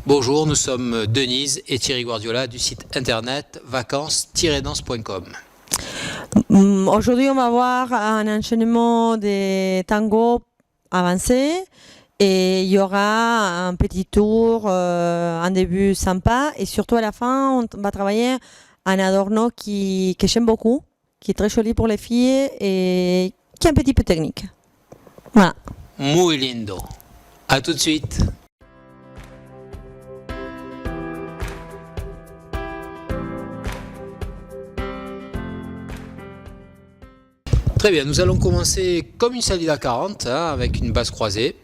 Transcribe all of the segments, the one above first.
Bonjour, nous sommes Denise et Thierry Guardiola du site internet vacances-danse.com. Aujourd'hui, on va voir un enchaînement des tangos avancés et il y aura un petit tour, un début sympa et surtout à la fin, on va travailler un adorno que j'aime beaucoup, qui est très joli pour les filles et qui est un petit peu technique. Voilà. Muy lindo. À tout de suite. Très bien, nous allons commencer comme une salida 40 avec une base croisée.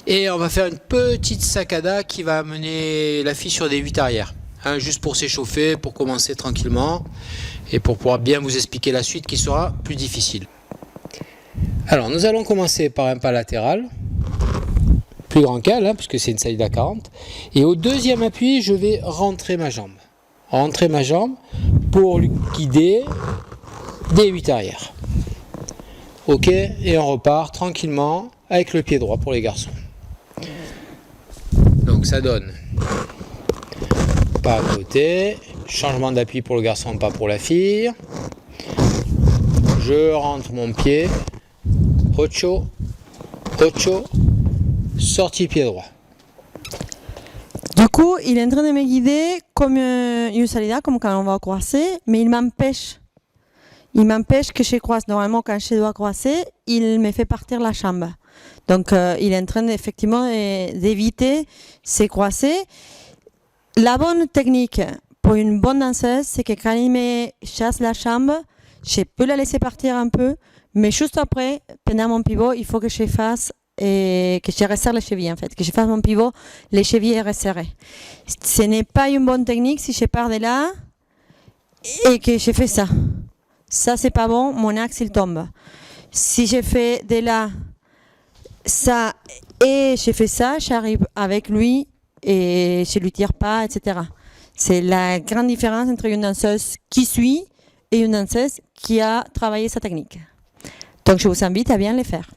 Et on va faire une petite saccada qui va amener la fille sur des 8 arrières. Juste pour s'échauffer, pour commencer tranquillement et pour pouvoir bien vous expliquer la suite qui sera plus difficile. Alors nous allons commencer par un pas latéral, plus grand qu'elle, puisque c'est une salida 40. Et au deuxième appui, je vais rentrer ma jambe. Rentrer ma jambe pour lui guider des 8 arrières. Ok, et on repart tranquillement avec le pied droit pour les garçons. Donc ça donne pas à côté, changement d'appui pour le garçon, pas pour la fille. Je rentre mon pied, ocho, sortie pied droit. Du coup, il est en train de me guider comme une salida, comme quand on va croiser, mais il m'empêche. Il m'empêche que je croise. Normalement, quand je dois croiser, il me fait partir la jambe. Donc, il est en train effectivement d'éviter ces croisés. La bonne technique pour une bonne danseuse, c'est que quand il me chasse la jambe, je peux la laisser partir un peu, mais juste après, pendant mon pivot, il faut que je fasse et que je resserre les chevilles en fait, que je fasse mon pivot, les chevilles resserrées. Ce n'est pas une bonne technique si je pars de là et que je fais ça. Ça, c'est pas bon, mon axe, il tombe. Si je fais de là, ça, et je fais ça, j'arrive avec lui et je lui tire pas, etc. C'est la grande différence entre une danseuse qui suit et une danseuse qui a travaillé sa technique. Donc, je vous invite à bien les faire.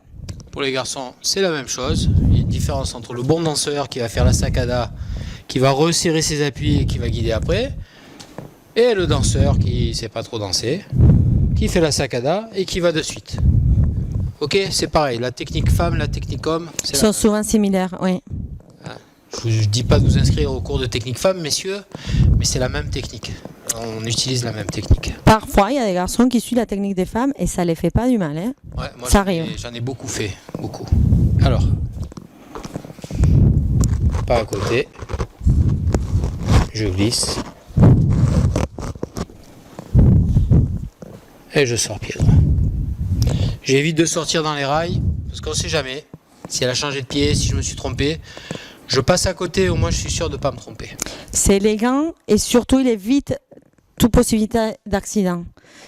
Pour les garçons, c'est la même chose. Il y a une différence entre le bon danseur qui va faire la saccada, qui va resserrer ses appuis et qui va guider après, et le danseur qui ne sait pas trop danser, qui fait la saccada et qui va de suite. Ok, c'est pareil, la technique femme, la technique homme, Ils sont souvent similaires, oui. Je ne dis pas de vous inscrire au cours de technique femme, messieurs, mais c'est la même technique. On utilise la même technique. Parfois, il y a des garçons qui suivent la technique des femmes et ça ne les fait pas du mal. Hein. Ouais, moi ça arrive. J'en ai beaucoup fait, beaucoup. Alors, pas à côté, je glisse. Et je sors pied droit. J'évite de sortir dans les rails, parce qu'on ne sait jamais. Si elle a changé de pied, si je me suis trompé, je passe à côté, au moins je suis sûr de ne pas me tromper. C'est élégant et surtout il évite toute possibilité d'accident.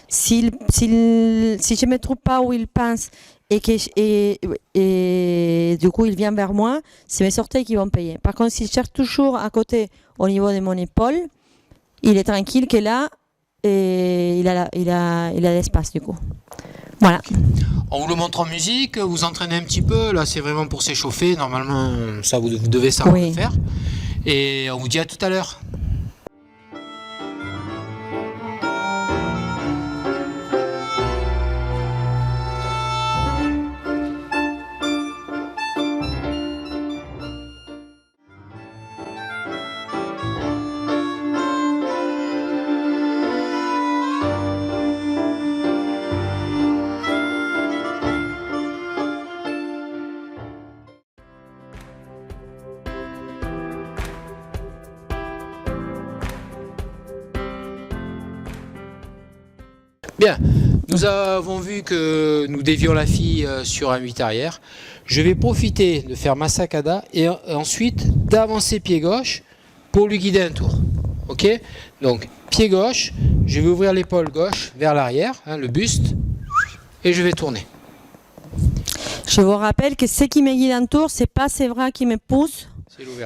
Si je ne me trouve pas où il pense et du coup il vient vers moi, c'est mes orteils qui vont payer. Par contre, s'il cherche toujours à côté au niveau de mon épaule, il est tranquille que là, et il a l'espace du coup. Voilà. On vous le montre en musique, vous entraînez un petit peu, là c'est vraiment pour s'échauffer, normalement ça vous devez savoir le faire. Et on vous dit à tout à l'heure. Bien, nous avons vu que nous dévions la fille sur un 8 arrière. Je vais profiter de faire ma saccada et ensuite d'avancer pied gauche pour lui guider un tour. Ok? Donc, pied gauche, je vais ouvrir l'épaule gauche vers l'arrière, le buste, et je vais tourner. Je vous rappelle que ce qui me guide en tour, c'est pas ses bras qui me poussent,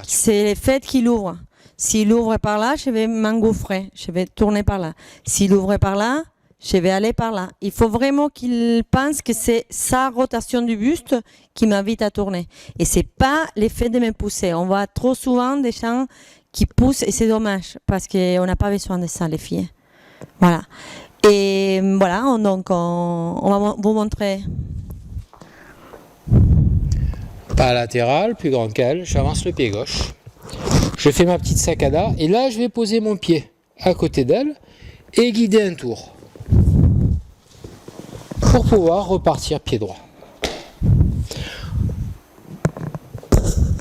c'est le fait qu'il ouvre. S'il ouvre par là, je vais m'engouffrer, je vais tourner par là. S'il ouvre par là, je vais aller par là. Il faut vraiment qu'il pense que c'est sa rotation du buste qui m'invite à tourner. Et c'est pas l'effet de me pousser. On voit trop souvent des gens qui poussent et c'est dommage parce qu'on n'a pas besoin de ça, les filles. Voilà. Et voilà, donc on va vous montrer. Pas latéral, plus grand qu'elle, j'avance le pied gauche. Je fais ma petite saccada et là je vais poser mon pied à côté d'elle et guider un tour pour pouvoir repartir pied droit.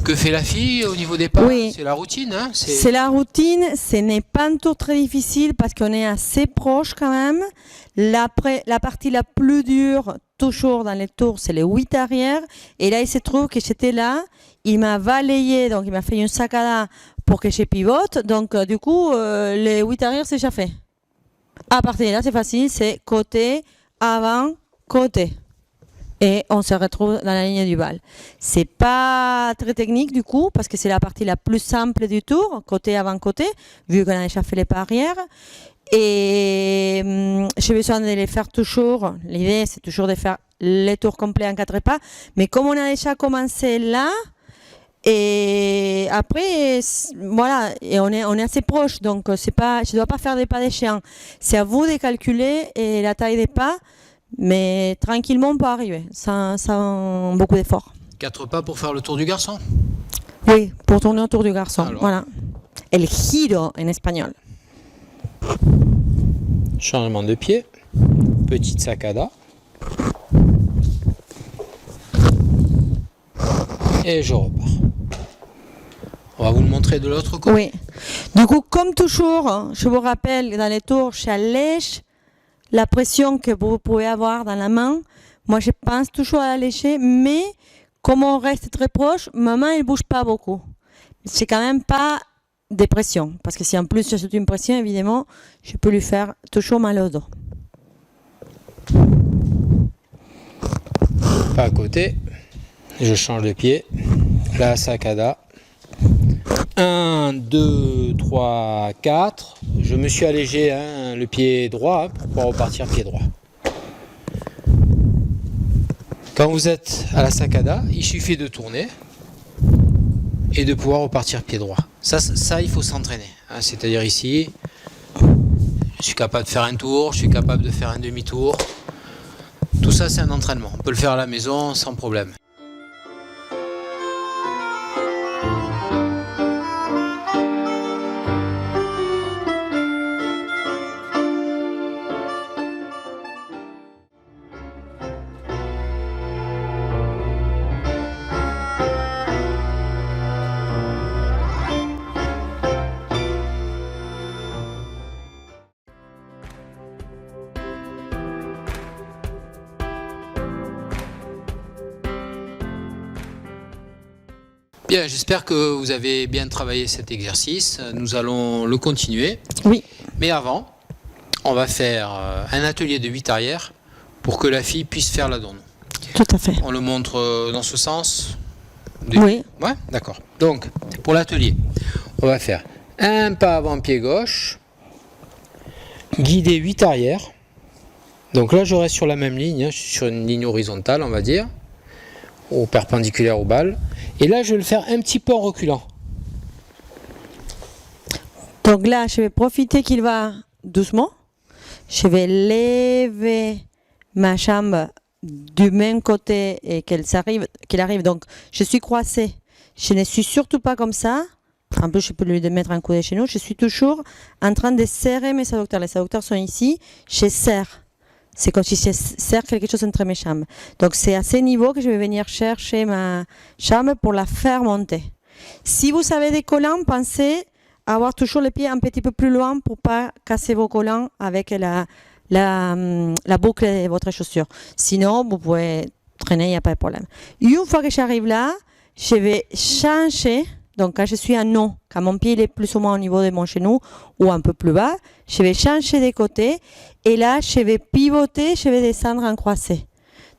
Que fait la fille au niveau des pas? Oui. C'est la routine, hein? C'est la routine, ce n'est pas un tour très difficile parce qu'on est assez proche quand même. La partie la plus dure, toujours dans les tours, c'est les 8 arrières. Et là, il se trouve que j'étais là, il m'a balayé, donc il m'a fait une saccada pour que je pivote. Donc du coup, les 8 arrières, c'est déjà fait. À partir de là, c'est facile, c'est côté, avant, côté. Et on se retrouve dans la ligne du bal. C'est pas très technique du coup, parce que c'est la partie la plus simple du tour, côté avant côté, vu qu'on a déjà fait les pas arrière. Et j'ai besoin de les faire toujours. L'idée, c'est toujours de faire les tours complets en 4 pas. Mais comme on a déjà commencé là, et après, voilà, et on est assez proche, donc c'est pas, je ne dois pas faire des pas déchirants. C'est à vous de calculer et la taille des pas. Mais tranquillement, on peut arriver, sans beaucoup d'efforts. 4 pas pour faire le tour du garçon? Oui, pour tourner autour du garçon. Alors. Voilà. El giro en espagnol. Changement de pied, petite saccada. Et je repars. On va vous le montrer de l'autre côté. Oui. Du coup, comme toujours, je vous rappelle, dans les tours, j'allège la pression que vous pouvez avoir dans la main. Moi, je pense toujours à alléger, mais comme on reste très proche, ma main, elle ne bouge pas beaucoup. C'est quand même pas des pressions, parce que si en plus j'ajoute une pression, évidemment, je peux lui faire toujours mal au dos. Pas à côté, je change de pied, la saccada. 1, 2, 3, 4. Je me suis allégé le pied droit pour pouvoir repartir pied droit. Quand vous êtes à la saccada, il suffit de tourner et de pouvoir repartir pied droit. Ça il faut s'entraîner. C'est-à-dire ici, je suis capable de faire un tour, je suis capable de faire un demi-tour. Tout ça, c'est un entraînement. On peut le faire à la maison sans problème. Bien, j'espère que vous avez bien travaillé cet exercice. Nous allons le continuer. Oui. Mais avant, on va faire un atelier de 8 arrières pour que la fille puisse faire la donne. Tout à fait. On le montre dans ce sens? Oui. Ouais, d'accord. Donc, pour l'atelier, on va faire un pas avant pied gauche, guider 8 arrières. Donc là, je reste sur la même ligne, je suis sur une ligne horizontale, on va dire, au perpendiculaire au bal. Et là, je vais le faire un petit peu en reculant. Donc là, je vais profiter qu'il va doucement. Je vais lever ma jambe du même côté et qu'il arrive. Donc, je suis croisée. Je ne suis surtout pas comme ça. En plus, je peux lui mettre un coup de genou. Je suis toujours en train de serrer mes adducteurs. Les adducteurs sont ici. Je serre. C'est comme si je serre quelque chose entre mes jambes. Donc, c'est à ce niveau que je vais venir chercher ma jambe pour la faire monter. Si vous avez des collants, pensez à avoir toujours les pieds un petit peu plus loin pour pas casser vos collants avec la boucle de votre chaussure. Sinon, vous pouvez traîner, il n'y a pas de problème. Une fois que j'arrive là, je vais changer. Donc, quand je suis en non, quand mon pied est plus ou moins au niveau de mon genou ou un peu plus bas, je vais changer de côté et là, je vais pivoter, je vais descendre en croisé.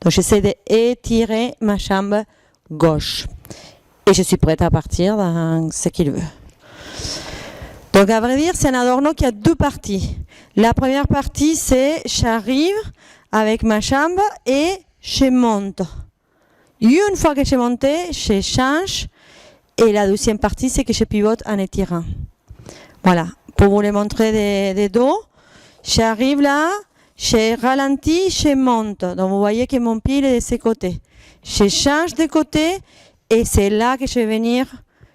Donc, j'essaie d'étirer ma jambe gauche. Et je suis prête à partir dans ce qu'il veut. Donc, à vrai dire, c'est un adorno qui a deux parties. La première partie, c'est j'arrive avec ma jambe et je monte. Une fois que j'ai monté, je change. Et la deuxième partie, c'est que je pivote en étirant. Voilà, pour vous les montrer des dos. J'arrive là, je ralentis, je monte. Donc vous voyez que mon pied est de ce côté. Je change de côté et c'est là que je vais venir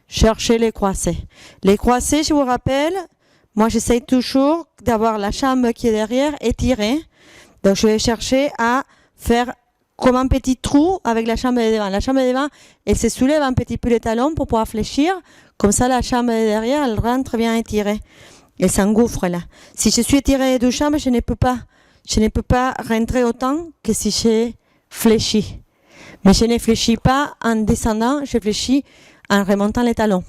chercher les croisés. Les croisés, je vous rappelle, moi j'essaye toujours d'avoir la jambe qui est derrière étirée. Donc je vais chercher à faire comme un petit trou avec la jambe de devant. La jambe de devant, elle se soulève un petit peu les talons pour pouvoir fléchir. Comme ça, la jambe de derrière, elle rentre bien étirée. Elle s'engouffre là. Si je suis étirée de jambe, je ne peux pas rentrer autant que si je fléchis. Mais je ne fléchis pas en descendant, je fléchis en remontant les talons.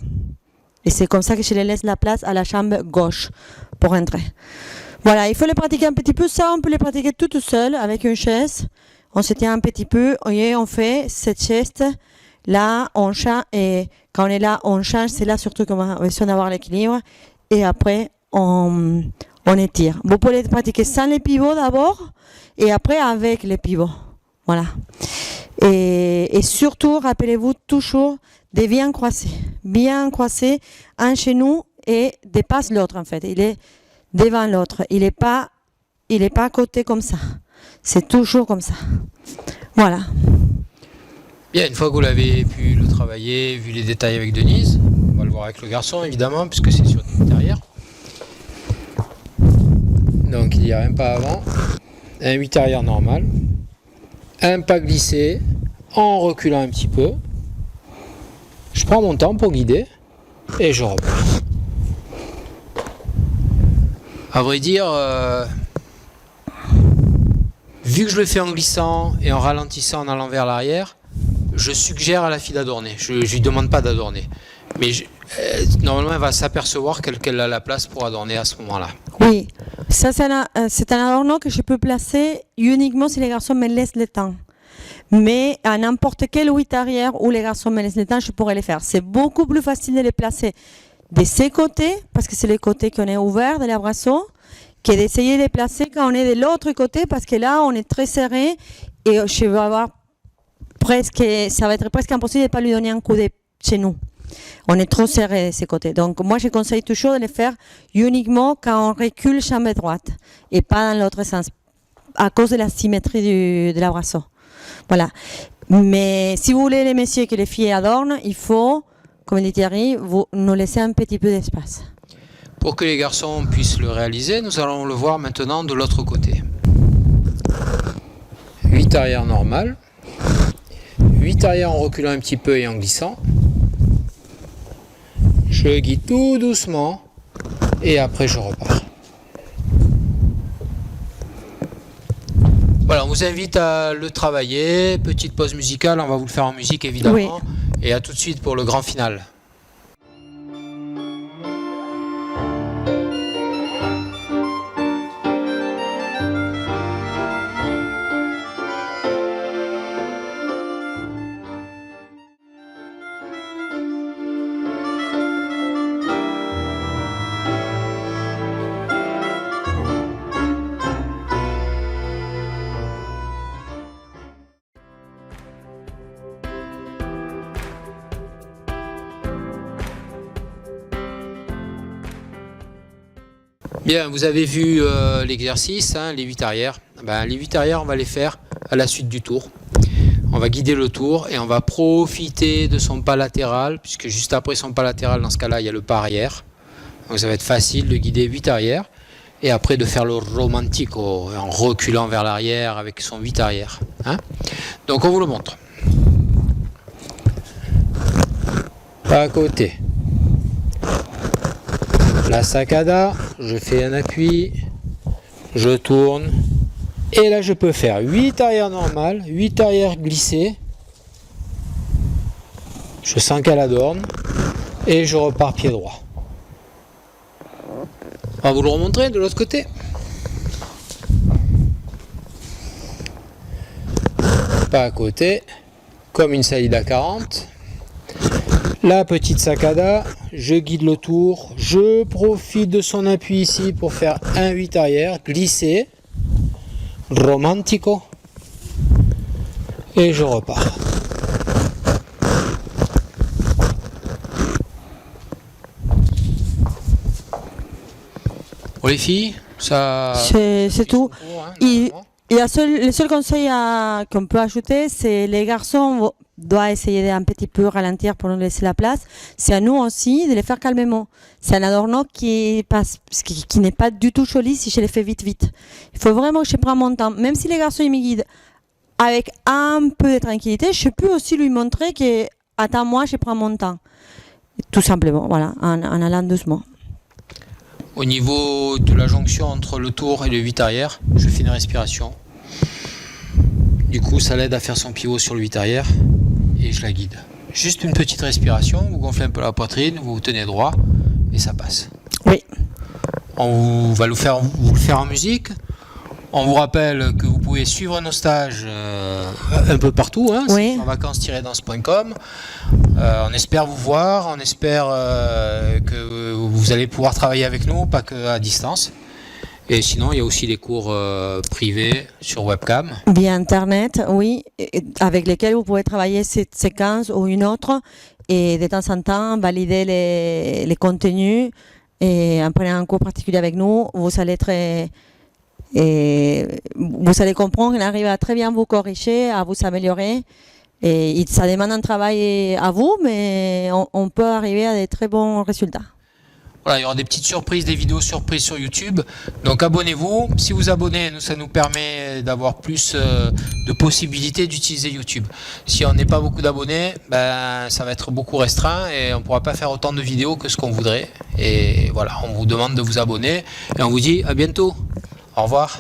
Et c'est comme ça que je laisse la place à la jambe gauche pour rentrer. Voilà, il faut le pratiquer un petit peu. Ça, on peut le pratiquer tout seul avec une chaise. On se tient un petit peu et on fait cette geste. Là, on change. Et quand on est là, on change. C'est là surtout qu'on a besoin d'avoir l'équilibre. Et après, on étire. Vous pouvez le pratiquer sans les pivots d'abord et après avec les pivots. Voilà. Et surtout, rappelez-vous toujours de bien croiser. Bien croiser un genou et dépasse l'autre en fait. Il est devant l'autre. Il n'est pas à côté comme ça. C'est toujours comme ça. Voilà. Bien, une fois que vous l'avez pu le travailler, vu les détails avec Denise, on va le voir avec le garçon évidemment, puisque c'est sur le derrière. Donc il y a un pas avant, un 8 arrière normal, un pas glissé, en reculant un petit peu. Je prends mon temps pour guider et je repars. À vrai dire, vu que je le fais en glissant et en ralentissant en allant vers l'arrière, je suggère à la fille d'adorner. Je ne lui demande pas d'adorner. Mais normalement, elle va s'apercevoir qu'elle a la place pour adorner à ce moment-là. Oui, ça c'est un adorno que je peux placer uniquement si les garçons me laissent le temps. Mais à n'importe quel 8 arrière où les garçons me laissent le temps, je pourrais les faire. C'est beaucoup plus facile de les placer de ces côtés, parce que c'est les côtés qu'on est ouverts de l'abrasso, que d'essayer de les placer quand on est de l'autre côté, parce que là, on est très serré et je vais avoir ça va être presque impossible de ne pas lui donner un coup de chez nous. On est trop serré de ces côtés. Donc, moi, je conseille toujours de les faire uniquement quand on recule jambe droite et pas dans l'autre sens, à cause de la symétrie de l'abrasso. Voilà. Mais si vous voulez les messieurs que les filles adornent, il faut, comme dit Thierry, vous nous laisser un petit peu d'espace. Pour que les garçons puissent le réaliser, nous allons le voir maintenant de l'autre côté. 8 arrière normal. 8 arrière en reculant un petit peu et en glissant. Je guide tout doucement et après je repars. Voilà, on vous invite à le travailler. Petite pause musicale, on va vous le faire en musique évidemment. Oui. Et à tout de suite pour le grand final. Bien, vous avez vu l'exercice, hein, les 8 arrières. Les 8 arrières, on va les faire à la suite du tour. On va guider le tour et on va profiter de son pas latéral, puisque juste après son pas latéral, dans ce cas-là, il y a le pas arrière. Donc ça va être facile de guider 8 arrières et après de faire le romantico en reculant vers l'arrière avec son 8 arrière. Hein. Donc on vous le montre. Pas à côté. La sacada, je fais un appui, je tourne, et là je peux faire 8 arrière normal, 8 arrière glissé, je sens qu'elle adorne, et je repars pied droit. On va vous le remontrer de l'autre côté. Pas à côté, comme une salida 40, La petite saccada, je guide le tour, je profite de son appui ici pour faire un 8 arrière, glisser, romantico, et je repars. Pour les filles, ça... C'est tout. Hein, Il y a le seul conseil qu'on peut ajouter, c'est les garçons doivent essayer d'un petit peu ralentir pour nous laisser la place. C'est à nous aussi de les faire calmement. C'est un adorno qui n'est pas du tout joli si je les fais vite. Il faut vraiment que je prenne mon temps. Même si les garçons ils me guident avec un peu de tranquillité, je peux aussi lui montrer que attends-moi, je prends mon temps. Tout simplement, voilà, en allant doucement. Au niveau de la jonction entre le tour et le 8 arrière, je fais une respiration. Du coup, ça l'aide à faire son pivot sur le 8 arrière et je la guide. Juste une petite respiration, vous gonflez un peu la poitrine, vous vous tenez droit et ça passe. Oui. On va vous le faire en musique. On vous rappelle que vous pouvez suivre nos stages un peu partout, hein, oui. sur vacances-danse.com. On espère vous voir, on espère que vous allez pouvoir travailler avec nous, pas qu'à distance. Et sinon, il y a aussi les cours privés sur webcam. Via Internet, oui, avec lesquels vous pouvez travailler cette séquence ou une autre et de temps en temps valider les contenus. Et en prenant un cours particulier avec nous, vous allez comprendre qu'il arrive à très bien vous corriger, à vous améliorer. Et ça demande un travail à vous, mais on peut arriver à des très bons résultats. Voilà, il y aura des petites surprises, des vidéos surprises sur YouTube. Donc abonnez-vous. Si vous abonnez, ça nous permet d'avoir plus de possibilités d'utiliser YouTube. Si on n'est pas beaucoup d'abonnés, ça va être beaucoup restreint et on ne pourra pas faire autant de vidéos que ce qu'on voudrait. Et voilà, on vous demande de vous abonner et on vous dit à bientôt. Au revoir.